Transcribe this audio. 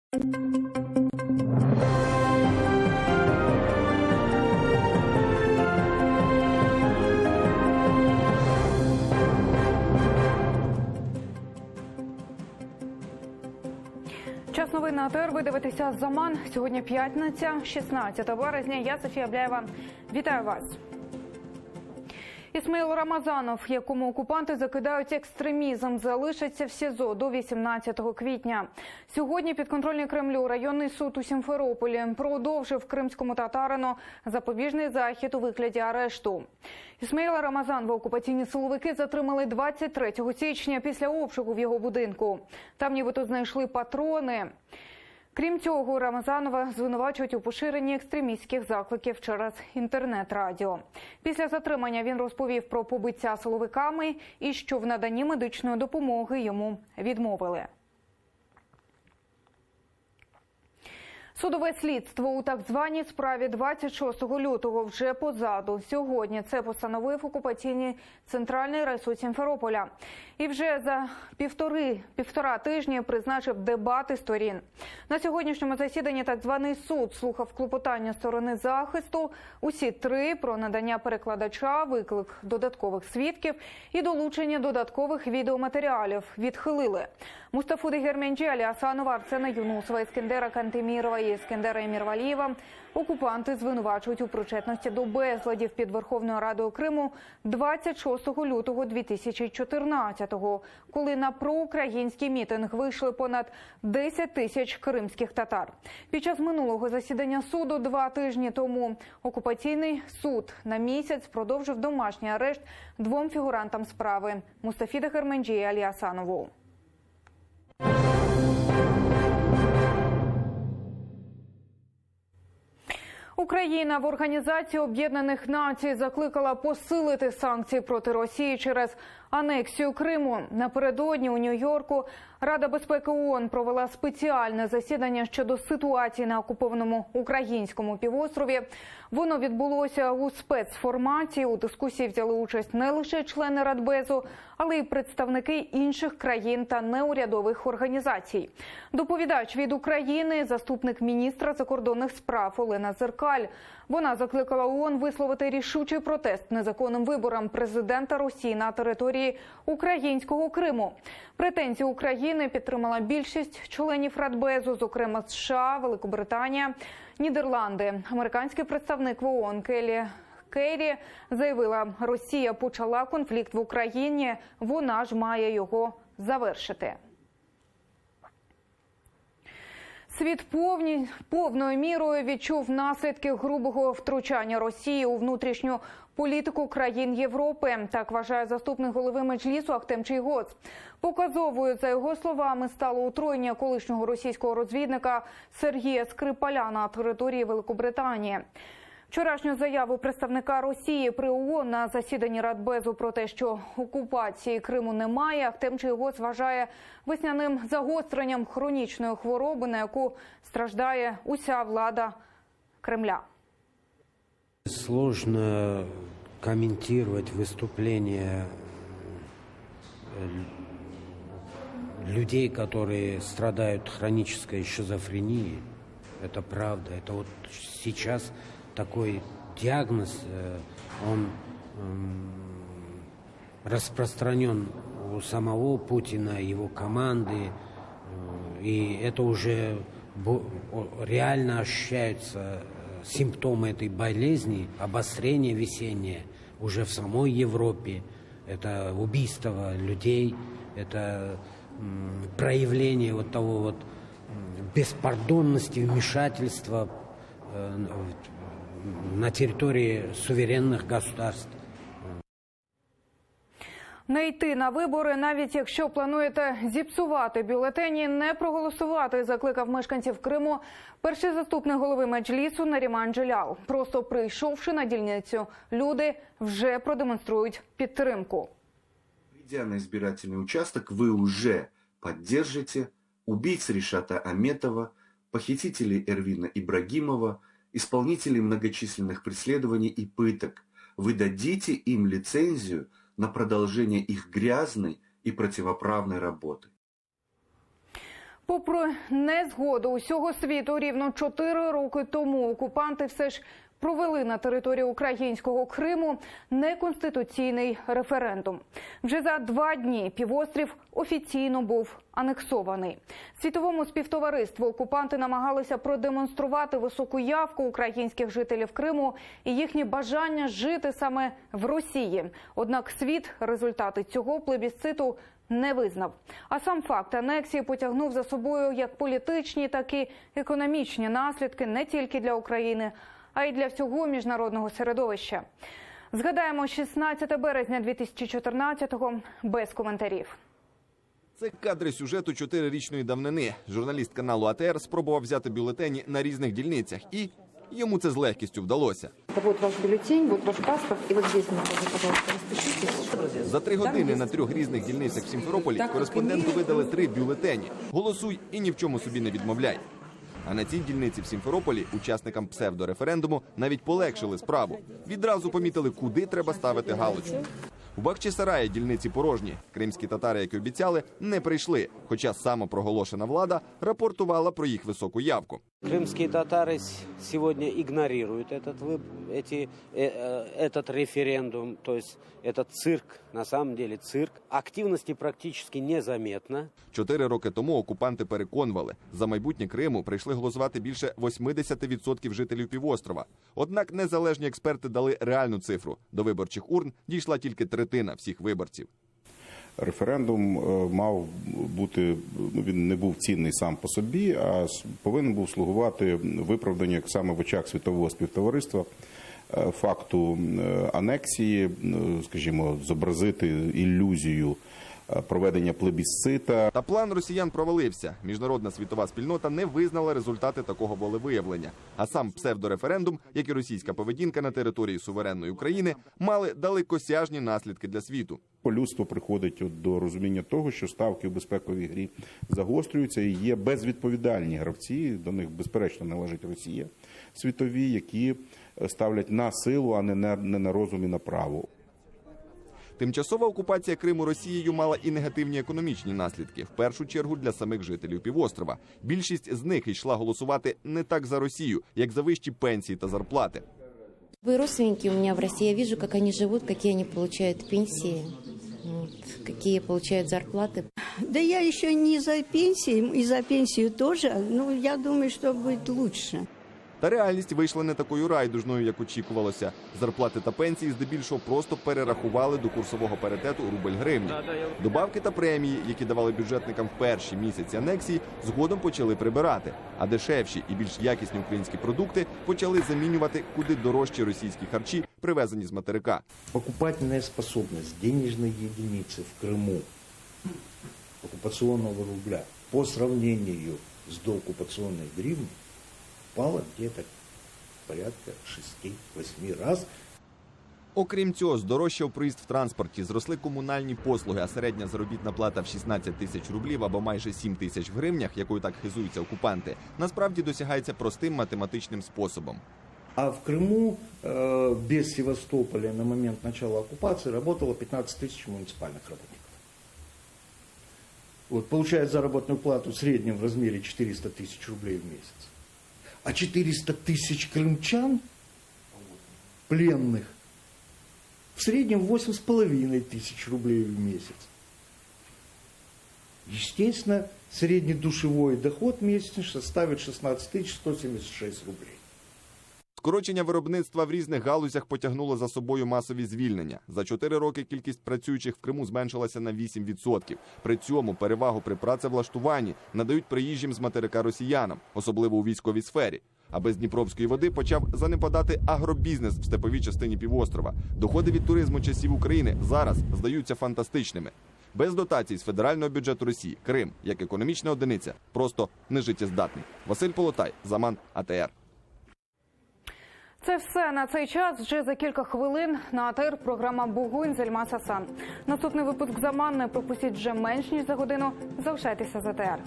Час новин на АТР. Ви дивитеся «Заман». Сьогодні п'ятниця, 16 березня. Я Софія Абляєва. Вітаю вас. Ісмаїл Рамазанов, якому окупанти закидають екстремізм, залишиться в СІЗО до 18 квітня. Сьогодні підконтрольний Кремлю районний суд у Сімферополі продовжив кримському татарину запобіжний захід у вигляді арешту. Ісмаїла Рамазанова окупаційні силовики затримали 23 січня після обшуку в його будинку. Там нібито знайшли патрони. Крім цього, Рамазанова звинувачують у поширенні екстремістських закликів через інтернет-радіо. Після затримання він розповів про побиття силовиками і що в наданні медичної допомоги йому відмовили. Судове слідство у так званій справі 26 лютого вже позаду. Сьогодні це постановив окупаційний центральний райсуд Сімферополя. І вже за півтора тижні призначив дебати сторін. На сьогоднішньому засіданні так званий суд слухав клопотання сторони захисту. Усі три про надання перекладача, виклик додаткових свідків і долучення додаткових відеоматеріалів відхилили. Мустафу Дегерменджі, Алі Асанова, Арсена Юнусова, Іскендера Кантемірова і Іскендера Емірвалієва окупанти звинувачують у причетності до безладів під Верховною Радою Криму 26 лютого 2014-го, коли на проукраїнський мітинг вийшли понад 10 тисяч кримських татар. Під час минулого засідання суду 2 тижні тому окупаційний суд на місяць продовжив домашній арешт 2 фігурантам справи – Мустафі Дегерменджі і Алі Асанову. Україна в Організації Об'єднаних Націй закликала посилити санкції проти Росії через анексію Криму. Напередодні у Нью-Йорку Рада безпеки ООН провела спеціальне засідання щодо ситуації на окупованому українському півострові. Воно відбулося у спецформаті. У дискусії взяли участь не лише члени Радбезу, але й представники інших країн та неурядових організацій. Доповідач від України – заступник міністра закордонних справ Олена Зеркаль. Вона закликала ООН висловити рішучий протест незаконним виборам президента Росії на території українського Криму. Претензії України підтримала більшість членів Радбезу, зокрема США, Великобританія, Нідерланди. Американський представник в ООН Келлі Керрі заявила, Росія почала конфлікт в Україні, вона ж має його завершити. Світ повною мірою відчув наслідки грубого втручання Росії у внутрішню політику країн Європи. Так вважає заступник голови Меджлісу Ахтем Чийгоз. Показовою, за його словами, стало отруєння колишнього російського розвідника Сергія Скрипаля на території Великобританії. Вчорашню заяву представника Росії при ООН на засіданні Радбезу про те, що окупації Криму немає, Ахтем Чийгоз вважає весняним загостренням хронічної хвороби, на яку страждає уся влада Кремля. Сложно комментировать выступления людей, которые страдают хронической шизофренией. Это правда. Это вот сейчас такой диагноз, он распространен у самого Путина, его команды, и это уже реально ощущаются симптомы этой болезни, обострение весеннее уже в самой Европе. Это убийство людей, это проявление вот того вот беспардонности, вмешательства на території суверенних государств. Не йти на вибори, навіть якщо плануєте зіпсувати бюлетені, не проголосувати, закликав мешканців Криму перший заступник голови Меджлісу Наріман Джелял. Просто прийшовши на дільницю, люди вже продемонструють підтримку. Придя на избирательный участок, вы уже поддержите убийц Ришата Аметова, похитителей Эрвина Ибрагимова, исполнителей многочисленных преследований и пыток. Вы дадите им лицензию на продолжение их грязной и противоправной работы. Попри незгоду усього світу, рівно 4 роки тому окупанти все ж провели на території українського Криму неконституційний референдум. Вже за 2 дні півострів офіційно був анексований. Світовому співтовариству окупанти намагалися продемонструвати високу явку українських жителів Криму і їхнє бажання жити саме в Росії. Однак світ результати цього плебісциту не визнав. А сам факт анексії потягнув за собою як політичні, так і економічні наслідки не тільки для України, а й для всього міжнародного середовища. Згадаємо, 16 березня 2014-го без коментарів. Це кадри сюжету 4-річної давнини. Журналіст каналу АТР спробував взяти бюлетені на різних дільницях. І йому це з легкістю вдалося. Вот ваш бюллетень, вот ваш паспорт, и вот здесь находится, пожалуйста, распишитесь. За 3 години на 3 різних дільницях в Сімферополі кореспонденту видали 3 бюлетені. Голосуй і ні в чому собі не відмовляй. А на цій дільниці в Сімферополі учасникам псевдореферендуму навіть полегшили справу. Відразу помітили, куди треба ставити галочку. У Бахчисараї дільниці порожні. Кримські татари, як і обіцяли, не прийшли, хоча самопроголошена влада рапортувала про їх високу явку. Крымские татары сегодня игнорируют этот референдум, то есть этот цирк, на самом деле цирк. Активности практически незаметно. 4 роки тому окупанти переконували, за майбутнє Криму прийшли голосувати більше 80% жителів півострова. Однак незалежні експерти дали реальну цифру. До виборчих урн дійшла тільки третина всіх виборців. Референдум мав бути, він не був цінний сам по собі, а повинен був слугувати виправданню, як саме в очах світового співтовариства, факту анексії, скажімо, зобразити ілюзію проведення плебісцита. Та план росіян провалився. Міжнародна світова спільнота не визнала результати такого волевиявлення. А сам псевдореферендум, як і російська поведінка на території суверенної України, мали далекосяжні наслідки для світу. Людство приходить до розуміння того, що ставки у безпековій грі загострюються і є безвідповідальні гравці, до них безперечно належить Росія, світові, які ставлять на силу, а не на розум і на право. Тимчасова окупація Криму Росією мала і негативні економічні наслідки, в першу чергу для самих жителів півострова. Більшість з них йшла голосувати не так за Росію, як за вищі пенсії та зарплати. Вы родственники у меня в России, я вижу, как они живут, какие они получают пенсии, какие получают зарплаты. Да я еще не за пенсию, и за пенсию тоже, но я думаю, что будет лучше. Та реальність вийшла не такою райдужною, як очікувалося. Зарплати та пенсії здебільшого просто перерахували до курсового паритету рубль-гривні. Добавки та премії, які давали бюджетникам в перші місяці анексії, згодом почали прибирати. А дешевші і більш якісні українські продукти почали замінювати куди дорожчі російські харчі, привезені з материка. Покупательная способность денежной единицы в Крыму оккупационного рубля по сравнению с дооккупационной гривней упала где-то порядка 6-8 раз. Окрім цього, здорожчав проїзд в транспорті, зросли комунальні послуги, а середня заробітна плата в 16 тисяч рублів або майже 7 тисяч в гривнях, якою так хизуються окупанти, насправді досягається простим математичним способом. А в Крыму без Севастополя на момент начала оккупации работало 15 тысяч муниципальных работников. Вот, получают заработную плату в среднем в размере 400 тысяч рублей в месяц. А 400 тысяч крымчан, пленных, в среднем 8,5 тысяч рублей в месяц. Естественно, средний душевой доход месячный составит 16 176 рублей. Скорочення виробництва в різних галузях потягнуло за собою масові звільнення. За 4 роки кількість працюючих в Криму зменшилася на 8%. При цьому перевагу при працевлаштуванні надають приїжджим з материка росіянам, особливо у військовій сфері. А без Дніпровської води почав занепадати агробізнес в степовій частині півострова. Доходи від туризму часів України зараз здаються фантастичними. Без дотацій з федерального бюджету Росії Крим, як економічна одиниця, просто нежиттєздатний. Василь Полотай, Заман, АТР. Це все на цей час. Вже за кілька хвилин на АТР програма «Бугунь» з Ельмас Асан. Наступний випуск «Заман» не пропустіть вже менш ніж за годину. Залишайтеся з АТР.